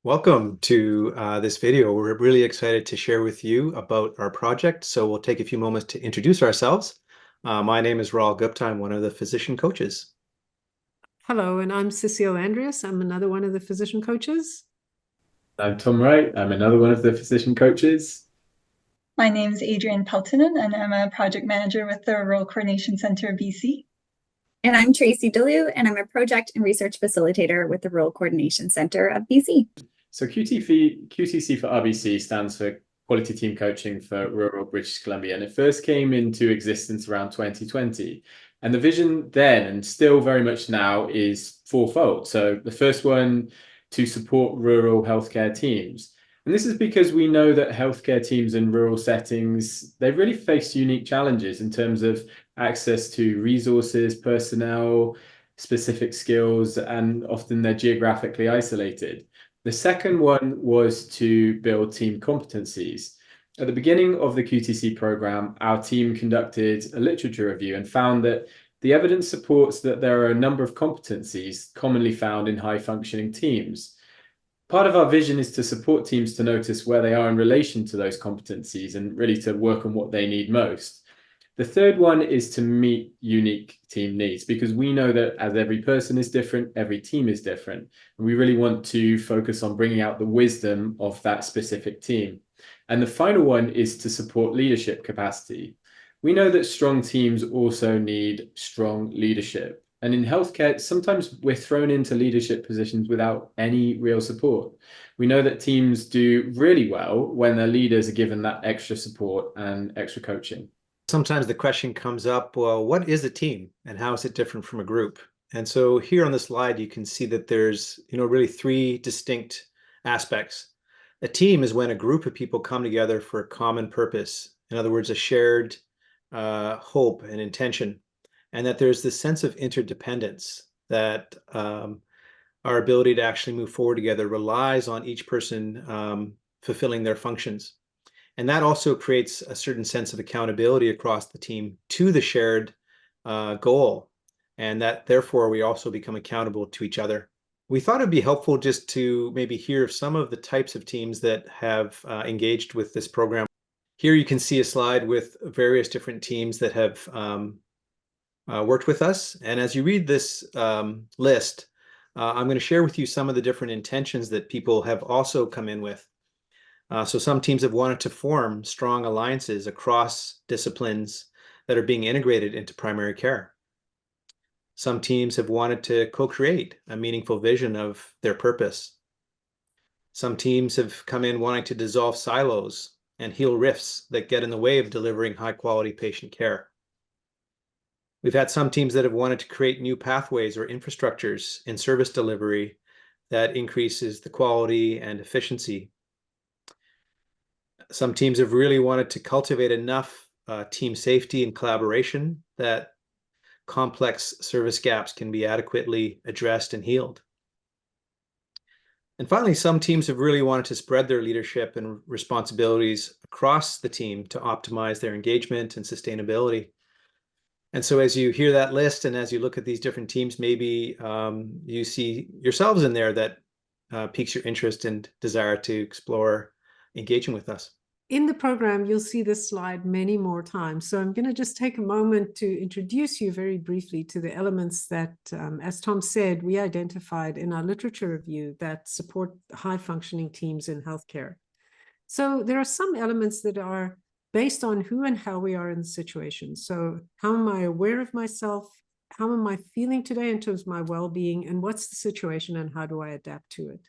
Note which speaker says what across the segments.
Speaker 1: Welcome to this video. We're really excited to share with you about our project. So we'll take a few moments to introduce ourselves. My name is Raul Gupta. I'm one of the physician coaches.
Speaker 2: Hello, and I'm Cecile Andreas. I'm another one of the physician coaches.
Speaker 3: I'm Tom Wright. I'm another one of the physician coaches.
Speaker 4: My name is Adrienne Peltonen, and I'm a project manager with the Rural Coordination Center of BC.
Speaker 5: And I'm Tracy Delu, and I'm a project and research facilitator with the Rural Coordination Center of BC.
Speaker 3: So QTC for RBC stands for Quality Team Coaching for Rural British Columbia, and it first came into existence around 2020. And the vision then, and still very much now, is fourfold. So the first one, to support rural healthcare teams. And this is because we know that healthcare teams in rural settings, they really face unique challenges in terms of access to resources, personnel, specific skills, and often they're geographically isolated. The second one was to build team competencies. At the beginning of the QTC program, our team conducted a literature review and found that the evidence supports that there are a number of competencies commonly found in high-functioning teams. Part of our vision is to support teams to notice where they are in relation to those competencies and really to work on what they need most. The third one is to meet unique team needs, because we know that as every person is different, every team is different. And we really want to focus on bringing out the wisdom of that specific team. And the final one is to support leadership capacity. We know that strong teams also need strong leadership. And in healthcare, sometimes we're thrown into leadership positions without any real support. We know that teams do really well when their leaders are given that extra support and extra coaching.
Speaker 1: Sometimes the question comes up, well, what is a team and how is it different from a group? And so here on the slide, you can see that there's, really three distinct aspects. A team is when a group of people come together for a common purpose. In other words, a shared hope and intention, and that there's this sense of interdependence that our ability to actually move forward together relies on each person fulfilling their functions. And that also creates a certain sense of accountability across the team to the shared goal. And that therefore we also become accountable to each other. We thought it'd be helpful just to maybe hear some of the types of teams that have engaged with this program. Here you can see a slide with various different teams that have worked with us. And as you read this list, I'm going to share with you some of the different intentions that people have also come in with. So some teams have wanted to form strong alliances across disciplines that are being integrated into primary care. Some teams have wanted to co-create a meaningful vision of their purpose. Some teams have come in wanting to dissolve silos and heal rifts that get in the way of delivering high-quality patient care. We've had some teams that have wanted to create new pathways or infrastructures in service delivery that increases the quality and efficiency. Some teams have really wanted to cultivate enough team safety and collaboration that complex service gaps can be adequately addressed and healed. And finally, some teams have really wanted to spread their leadership and responsibilities across the team to optimize their engagement and sustainability. And so as you hear that list and as you look at these different teams, maybe you see yourselves in there that piques your interest and desire to explore engaging with us.
Speaker 2: In the program, you'll see this slide many more times. So I'm going to just take a moment to introduce you very briefly to the elements that, as Tom said, we identified in our literature review that support high-functioning teams in healthcare. So there are some elements that are based on who and how we are in the situation. So how am I aware of myself? How am I feeling today in terms of my well-being? And what's the situation and how do I adapt to it?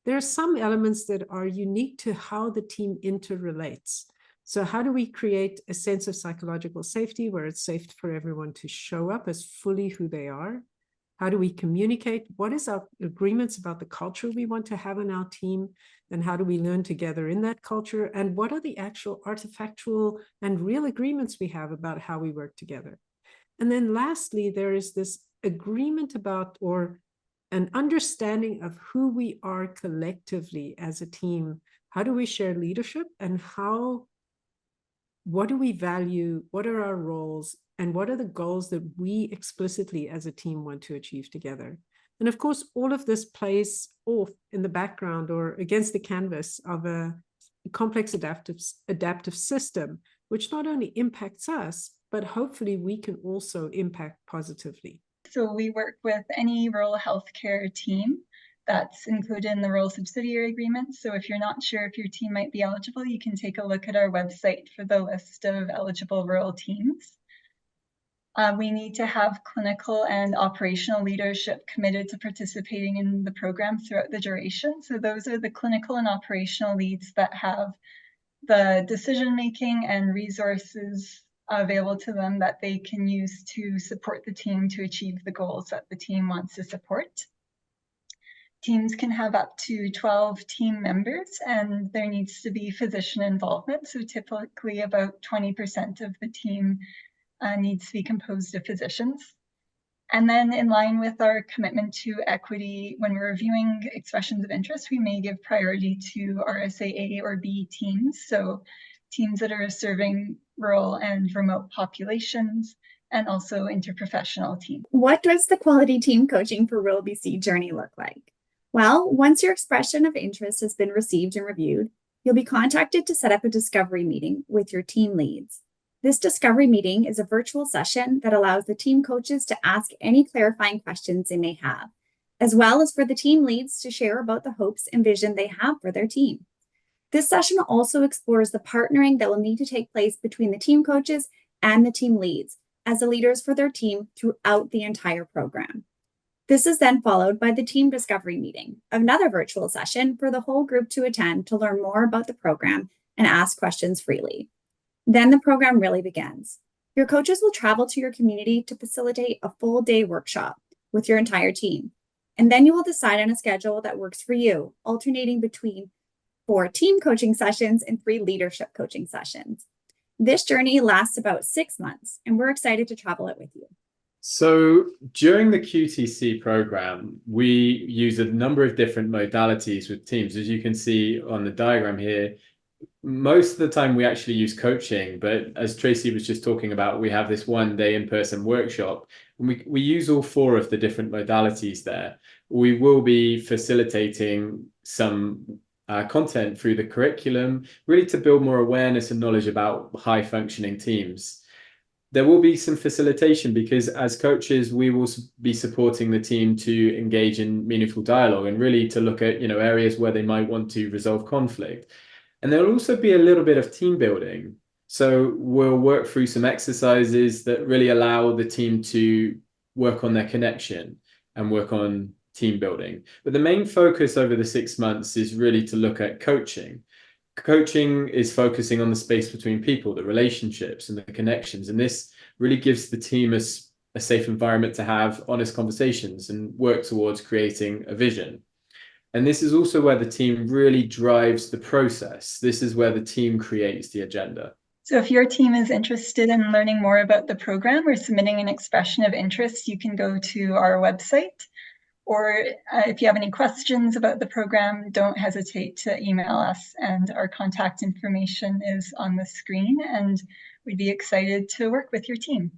Speaker 2: There are some elements that are unique to how the team interrelates. So how do we create a sense of psychological safety where it's safe for everyone to show up as fully who they are? How do we communicate? What is our agreements about the culture we want to have in our team? And how do we learn together in that culture? And what are the actual artifactual and real agreements we have about how we work together? And then lastly, there is this agreement about, or an understanding of who we are collectively as a team. How do we share leadership, and what do we value? What are our roles, and what are the goals that we explicitly as a team want to achieve together? And of course, all of this plays off in the background or against the canvas of a complex adaptive system, which not only impacts us, but hopefully we can also impact positively.
Speaker 4: So we work with any rural healthcare team that's included in the rural subsidiary agreement. So if you're not sure if your team might be eligible, you can take a look at our website for the list of eligible rural teams. We need to have clinical and operational leadership committed to participating in the program throughout the duration. So those are the clinical and operational leads that have the decision-making and resources available to them that they can use to support the team to achieve the goals that the team wants to support. Teams can have up to 12 team members, and there needs to be physician involvement. So typically about 20% of the team needs to be composed of physicians. And then in line with our commitment to equity, when we're reviewing expressions of interest, we may give priority to RSA A or B teams. So teams that are serving rural and remote populations, and also interprofessional teams.
Speaker 5: What does the quality team coaching for rural BC journey look like? Well, once your expression of interest has been received and reviewed, you'll be contacted to set up a discovery meeting with your team leads. This discovery meeting is a virtual session that allows the team coaches to ask any clarifying questions they may have, as well as for the team leads to share about the hopes and vision they have for their team. This session also explores the partnering that will need to take place between the team coaches and the team leads as the leaders for their team throughout the entire program. This is then followed by the team discovery meeting, another virtual session for the whole group to attend to learn more about the program and ask questions freely. Then the program really begins. Your coaches will travel to your community to facilitate a full day workshop with your entire team. And then you will decide on a schedule that works for you, alternating between 4 team coaching sessions and 3 leadership coaching sessions. This journey lasts about 6 months, and we're excited to travel it with you.
Speaker 3: So during the QTC program, we use a number of different modalities with teams. As you can see on the diagram here, most of the time we actually use coaching, but as Tracy was just talking about, we have this one day in-person workshop, and we use all 4 of the different modalities there. We will be facilitating some content through the curriculum, really to build more awareness and knowledge about high functioning teams. There will be some facilitation because as coaches, we will be supporting the team to engage in meaningful dialogue and really to look at, areas where they might want to resolve conflict. And there'll also be a little bit of team building. So we'll work through some exercises that really allow the team to work on their connection and work on team building. But the main focus over the 6 months is really to look at coaching. Coaching is focusing on the space between people, the relationships and the connections. And this really gives the team a safe environment to have honest conversations and work towards creating a vision. And this is also where the team really drives the process. This is where the team creates the agenda.
Speaker 4: So if your team is interested in learning more about the program or submitting an expression of interest, you can go to our website. Or if you have any questions about the program, don't hesitate to email us, and our contact information is on the screen, and we'd be excited to work with your team.